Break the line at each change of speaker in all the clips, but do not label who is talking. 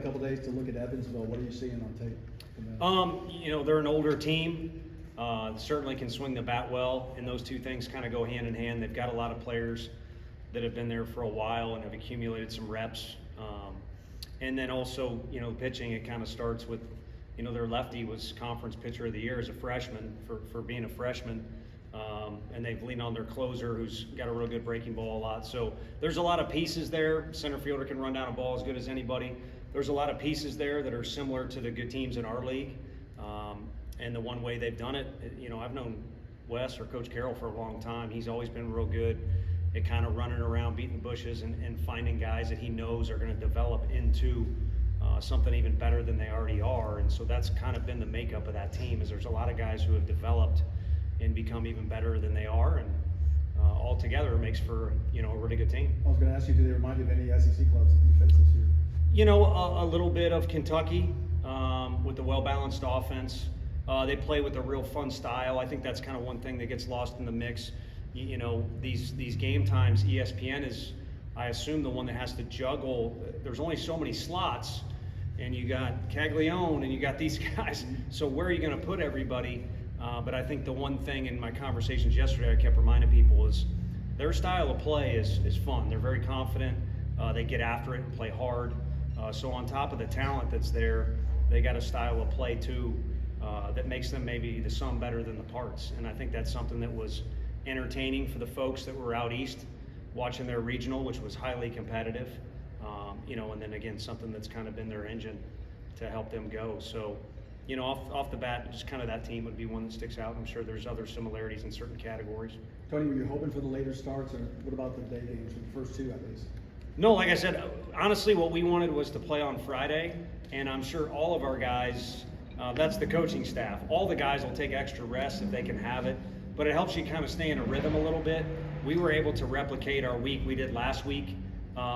couple days to look at Evansville. What are you seeing on tape?
They're an older team. Certainly can swing the bat well, and those two things kind of go hand in hand. They've got a lot of players that have been there for a while and have accumulated some reps. And then also, pitching, it kind of starts with, their lefty was conference pitcher of the year as a freshman for being a freshman. And they've leaned on their closer who's got a real good breaking ball a lot. So there's a lot of pieces there. Center fielder can run down a ball as good as anybody. There's a lot of pieces there that are similar to the good teams in our league. And the one way they've done it, I've known Wes or Coach Carroll for a long time. He's always been real good at kind of running around, beating the bushes, and finding guys that he knows are going to develop into something even better than they already are. And so that's kind of been the makeup of that team, is there's a lot of guys who have developed and become even better than they are. And all together it makes for, a really good team.
I was going to ask you, do they remind you of any SEC clubs that you faced this year?
A little bit of Kentucky with the well-balanced offense. They play with a real fun style. I think that's kind of one thing that gets lost in the mix. These game times, ESPN is, I assume, the one that has to juggle. There's only so many slots, and you got Caglione, and you got these guys. So where are you going to put everybody? But I think the one thing in my conversations yesterday I kept reminding people is their style of play is fun. They're very confident. They get after it and play hard. So on top of the talent that's there, they got a style of play too that makes them maybe the sum better than the parts. And I think that's something that was entertaining for the folks that were out east watching their regional, which was highly competitive. And then again, something that's kind of been their engine to help them go. So, off the bat, just kind of that team would be one that sticks out. I'm sure there's other similarities in certain categories.
Tony, were you hoping for the later starts, or what about the day games, the first two at least?
No, like I said, honestly, what we wanted was to play on Friday, and I'm sure all of our guys, that's the coaching staff, all the guys will take extra rest if they can have it, but it helps you kind of stay in a rhythm a little bit. We were able to replicate our week we did last week,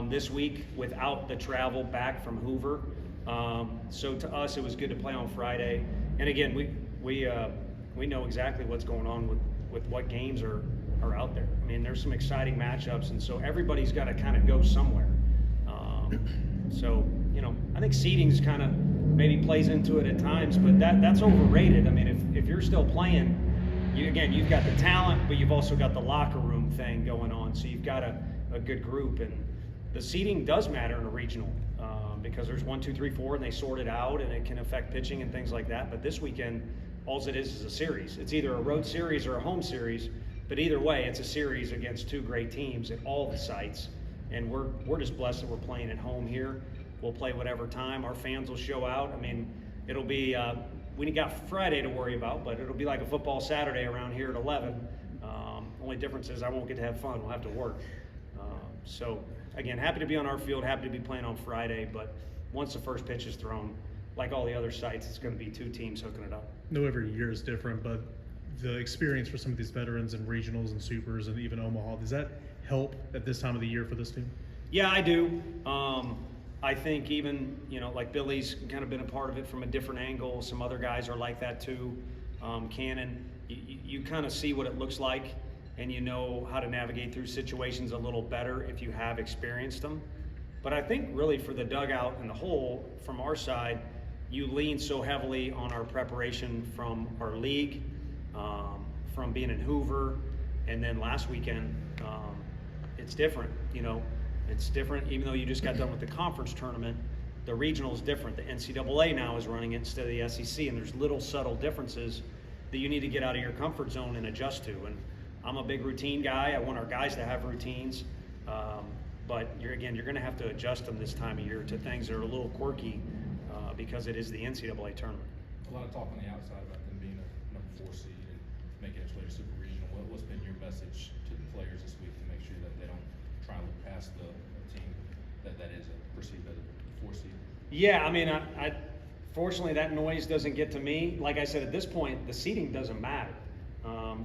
this week, without the travel back from Hoover. So to us, it was good to play on Friday. And again, we know exactly what's going on with what games are out there. I mean, there's some exciting matchups, and so everybody's got to kind of go somewhere. So I think seeding's kind of maybe plays into it at times, but that's overrated. I mean, if you're still playing, you've got the talent, but you've also got the locker room thing going on. So you've got a good group, and the seeding does matter in a regional. Because there's 1, 2, 3, 4, and they sort it out, and it can affect pitching and things like that. But this weekend, all it is a series. It's either a road series or a home series, but either way, it's a series against two great teams at all the sites. And we're just blessed that we're playing at home here. We'll play whatever time. Our fans will show out. I mean, it'll be we got Friday to worry about, but it'll be like a football Saturday around here at 11. Only difference is I won't get to have fun. We'll have to work. So again, happy to be on our field, happy to be playing on Friday, but once the first pitch is thrown, like all the other sites, it's going to be two teams hooking it up.
No, every year is different, but the experience for some of these veterans and regionals and supers and even Omaha, does that help at this time of the year for this team?
Yeah, I do. I think even, like Billy's kind of been a part of it from a different angle. Some other guys are like that too. Cannon, you kind of see what it looks like, and you know how to navigate through situations a little better if you have experienced them. But I think really for the dugout and the whole, from our side, you lean so heavily on our preparation from our league, from being in Hoover, and then last weekend, it's different. It's different. Even though you just got done with the conference tournament, the regional is different. The NCAA now is running it instead of the SEC, and there's little subtle differences that you need to get out of your comfort zone and adjust to. And I'm a big routine guy. I want our guys to have routines, but you're going to have to adjust them this time of year to things that are a little quirky because it is the NCAA tournament.
A lot of talk on the outside about them being a number 4 seed and making it to the Super Regional. What's been your message to the players this week to make sure that they don't try and look past the team that is perceived as a 4 seed?
Yeah, I mean, I fortunately that noise doesn't get to me. Like I said, at this point, the seeding doesn't matter.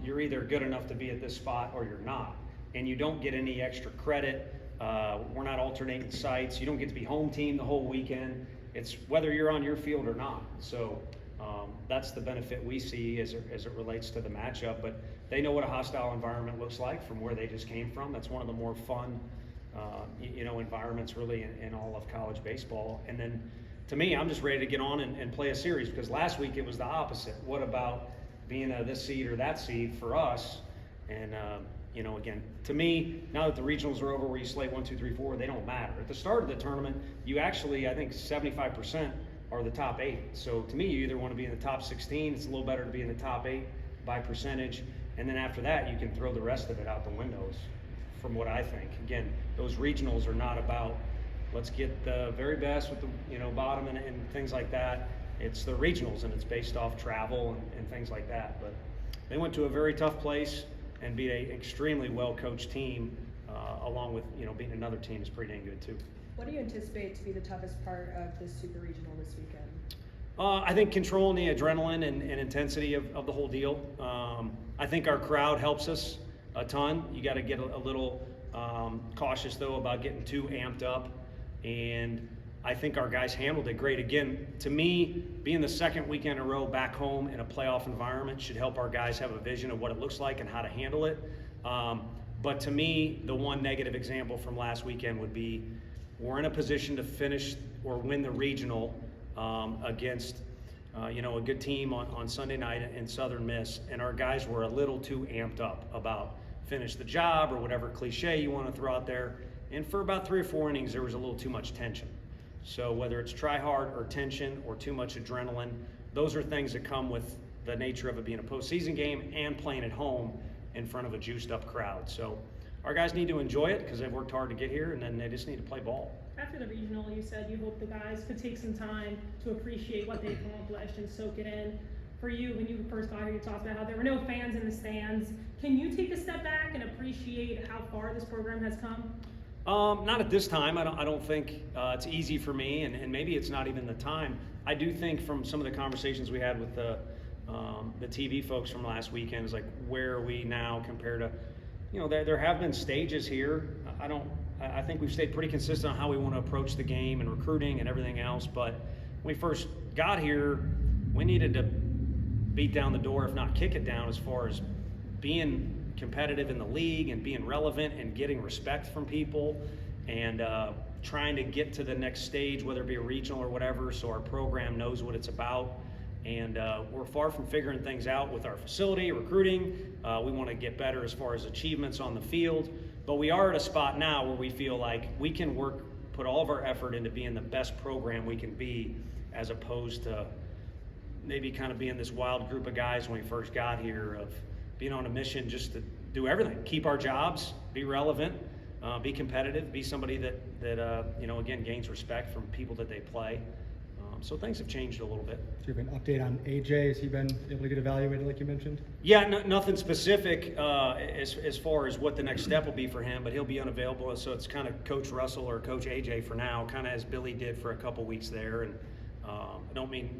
You're either good enough to be at this spot or you're not, and you don't get any extra credit. We're not alternating sites. You don't get to be home team the whole weekend. It's whether you're on your field or not. So that's the benefit we see as it relates to the matchup. But they know what a hostile environment looks like from where they just came from. That's one of the more fun, environments really in all of college baseball. And then, to me, I'm just ready to get on and play a series, because last week it was the opposite. What about being this seed or that seed for us? And, again, to me, now that the regionals are over where you slate 1, 2, 3, 4, they don't matter. At the start of the tournament, you actually, I think 75% are the top 8. So to me, you either want to be in the top 16, it's a little better to be in the top 8 by percentage. And then after that, you can throw the rest of it out the windows, from what I think. Again, those regionals are not about let's get the very best with the bottom and things like that. It's the regionals, and it's based off travel and things like that. But they went to a very tough place and beat an extremely well-coached team, along with beating another team is pretty dang good too.
What do you anticipate to be the toughest part of this Super Regional this weekend?
I think controlling the adrenaline and intensity of the whole deal. I think our crowd helps us a ton. You got to get a little cautious though about getting too amped up, and I think our guys handled it great. Again, to me, being the second weekend in a row back home in a playoff environment should help our guys have a vision of what it looks like and how to handle it. But to me, the one negative example from last weekend would be we're in a position to finish or win the regional against a good team on Sunday night in Southern Miss, and our guys were a little too amped up about finish the job or whatever cliche you want to throw out there. And for about 3 or 4 innings, there was a little too much tension. So whether it's try hard or tension or too much adrenaline, those are things that come with the nature of it being a postseason game and playing at home in front of a juiced up crowd. So our guys need to enjoy it because they've worked hard to get here, and then they just need to play ball.
After the regional, you said you hope the guys could take some time to appreciate what they've accomplished and soak it in. For you, when you first got here, you talked about how there were no fans in the stands. Can you take a step back and appreciate how far this program has come?
Not at this time. I don't think it's easy for me, and maybe it's not even the time. I do think from some of the conversations we had with the TV folks from last weekend is like, where are we now compared to, there have been stages here. I think we've stayed pretty consistent on how we want to approach the game and recruiting and everything else. But when we first got here, we needed to beat down the door, if not kick it down, as far as being competitive in the league and being relevant and getting respect from people and trying to get to the next stage, whether it be a regional or whatever, so our program knows what it's about. And we're far from figuring things out with our facility, recruiting. We want to get better as far as achievements on the field. But we are at a spot now where we feel like we can put all of our effort into being the best program we can be, as opposed to maybe kind of being this wild group of guys when we first got here, of being on a mission just to do everything, keep our jobs, be relevant, be competitive, be somebody that again, gains respect from people that they play. So things have changed a little bit.
Do you have an update on AJ? Has he been able to get evaluated like you mentioned?
Yeah, nothing specific as far as what the next step will be for him, but he'll be unavailable. So it's kind of Coach Russell or Coach AJ for now, kind of as Billy did for a couple weeks there. And I don't mean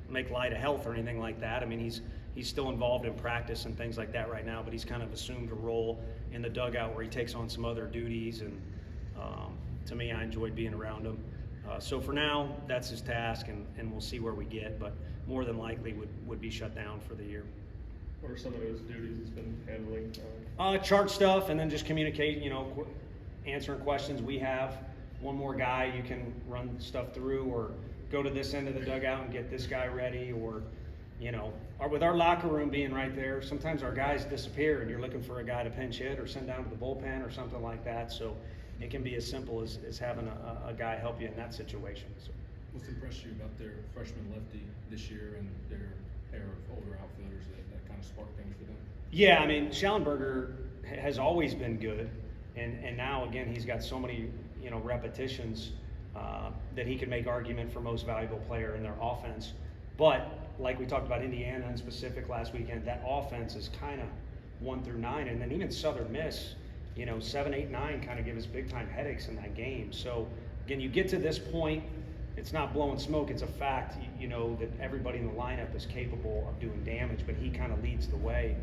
make light of health or anything like that. I mean, he's still involved in practice and things like that right now, but he's kind of assumed a role in the dugout where he takes on some other duties. And to me, I enjoyed being around him. So for now, that's his task, and we'll see where we get, but more than likely would be shut down for the year.
What are some of those duties he's been handling?
Chart stuff, and then just communicate, answering questions we have. One more guy you can run stuff through, or go to this end of the dugout and get this guy ready, or with our locker room being right there, sometimes our guys disappear and you're looking for a guy to pinch hit or send down to the bullpen or something like that. So it can be as simple as having a guy help you in that situation. So.
What's impressed you about their freshman lefty this year and their pair of older outfielders that kind of sparked things for them?
Yeah, I mean, Schallenberger has always been good, and now again he's got so many repetitions that he could make argument for most valuable player in their offense. But like we talked about Indiana in specific last weekend, that offense is kind of 1 through 9, and then even Southern Miss, 7, 8, 9 kind of give us big time headaches in that game. So again, you get to this point, it's not blowing smoke, it's a fact, that everybody in the lineup is capable of doing damage, but he kind of leads the way.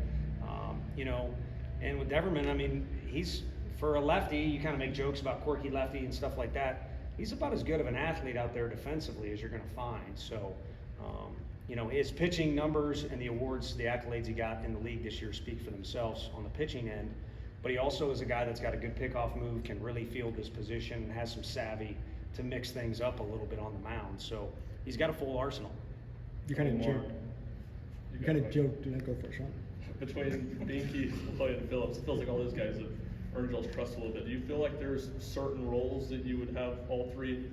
And with Deverman, I mean, he's, for a lefty, you kind of make jokes about quirky lefty and stuff like that. He's about as good of an athlete out there defensively as you're going to find. So, his pitching numbers and the awards, the accolades he got in the league this year speak for themselves on the pitching end. But he also is a guy that's got a good pickoff move, can really field his position, and has some savvy to mix things up a little bit on the mound. So he's got a full arsenal.
You kind of
Omar,
joked.
you
You
got
kind
it.
of joked. Did I go first, Sean?
Between Binky, Lloyd, and Phillips, it feels like all those guys have earned y'all's trust a little bit. Do you feel like there's certain roles that you would have all three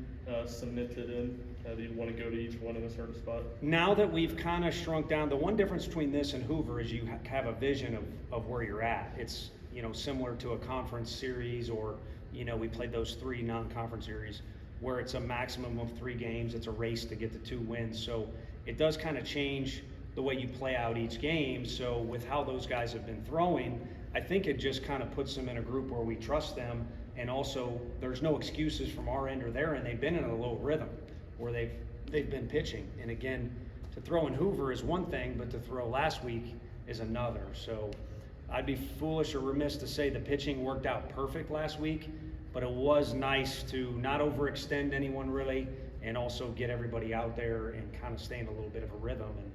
cemented in, that you'd want to go to each one in a certain spot?
Now that we've kind of shrunk down, the one difference between this and Hoover is you have a vision of where you're at. It's, similar to a conference series, or, we played those 3 non-conference series where it's a maximum of 3 games. It's a race to get to 2 wins. So it does kind of change the way you play out each game. So with how those guys have been throwing, I think it just kind of puts them in a group where we trust them, and also there's no excuses from our end or their end. They've been in a low rhythm where they've been pitching. And again, to throw in Hoover is one thing, but to throw last week is another. So I'd be foolish or remiss to say the pitching worked out perfect last week, but it was nice to not overextend anyone really, and also get everybody out there and kind of stay in a little bit of a rhythm. And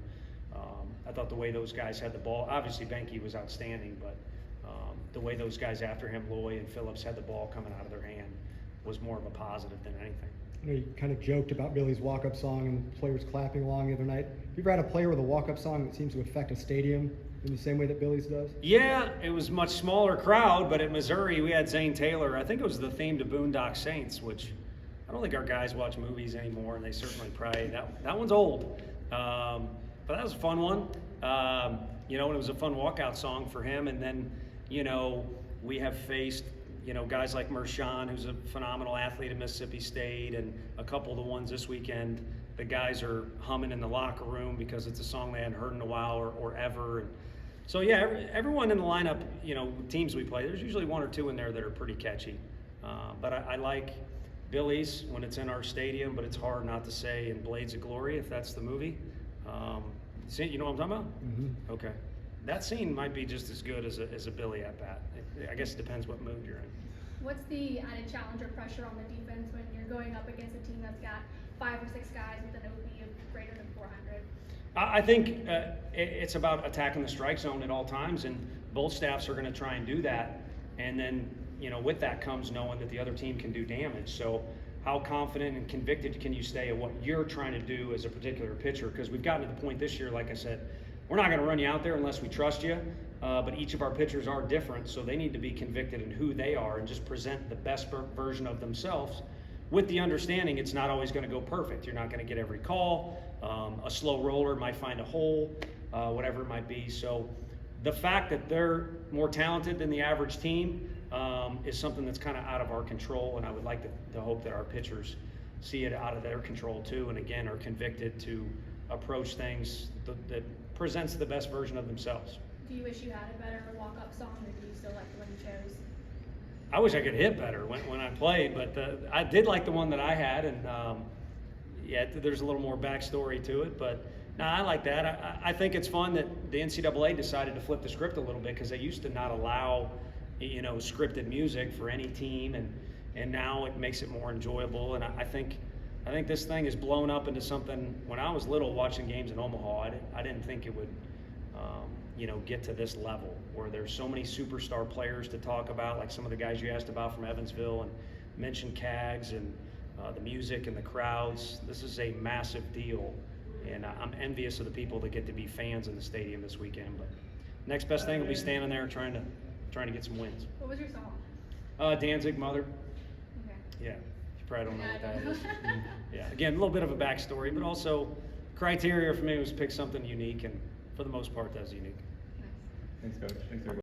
I thought the way those guys had the ball, obviously Benke was outstanding, but the way those guys after him, Loy and Phillips, had the ball coming out of their hand was more of a positive than anything.
I know you kind of joked about Billy's walk-up song and players clapping along the other night. Have you ever had a player with a walk-up song that seems to affect a stadium in the same way that Billy's does?
Yeah, it was a much smaller crowd, but at Missouri we had Zane Taylor. I think it was the theme to Boondock Saints, which I don't think our guys watch movies anymore, and they certainly probably, that one's old. But that was a fun one. And it was a fun walkout song for him. And then, we have faced, guys like Mershon, who's a phenomenal athlete at Mississippi State, and a couple of the ones this weekend, the guys are humming in the locker room because it's a song they hadn't heard in a while or ever. And so, yeah, everyone in the lineup, teams we play, there's usually 1 or 2 in there that are pretty catchy. But I like Billy's when it's in our stadium, but it's hard not to say in Blades of Glory, if that's the movie. You know what I'm talking about?
Mm-hmm.
Okay. That scene might be just as good as a Billy at bat. I guess it depends what mood you're in.
What's the added challenge or pressure on the defense when you're going up against a team that's got 5 or 6 guys with an OP of greater than 400?
I think it's about attacking the strike zone at all times, and both staffs are going to try and do that. And then, with that comes knowing that the other team can do damage. So how confident and convicted can you stay at what you're trying to do as a particular pitcher? Because we've gotten to the point this year, like I said, we're not going to run you out there unless we trust you. But each of our pitchers are different, so they need to be convicted in who they are and just present the best version of themselves, with the understanding it's not always going to go perfect. You're not going to get every call. A slow roller might find a hole, whatever it might be. So the fact that they're more talented than the average team is something that's kind of out of our control, and I would like to hope that our pitchers see it out of their control too, and again are convicted to approach things that presents the best version of themselves.
Do you wish you had a better walk-up song, or do you still like the one you chose?
I wish I could hit better when I played, but I did like the one that I had, and there's a little more backstory to it, but no, I like that. I think it's fun that the NCAA decided to flip the script a little bit, because they used to not allow scripted music for any team, and now it makes it more enjoyable. And I think this thing has blown up into something. When I was little watching games in Omaha, I didn't think it would get to this level where there's so many superstar players to talk about, like some of the guys you asked about from Evansville and mentioned Cags, and the music and the crowds. This is a massive deal, and I'm envious of the people that get to be fans in the stadium this weekend. But next best thing will be standing there trying to get some wins.
What was your song?
Danzig, Mother.
Okay.
Yeah, you probably don't know what
Yeah, I
that
don't
is.
know.
Yeah, again, a little bit of a backstory, but also criteria for me was pick something unique, and for the most part, that's unique.
Nice.
Thanks, Coach. Thanks, everybody.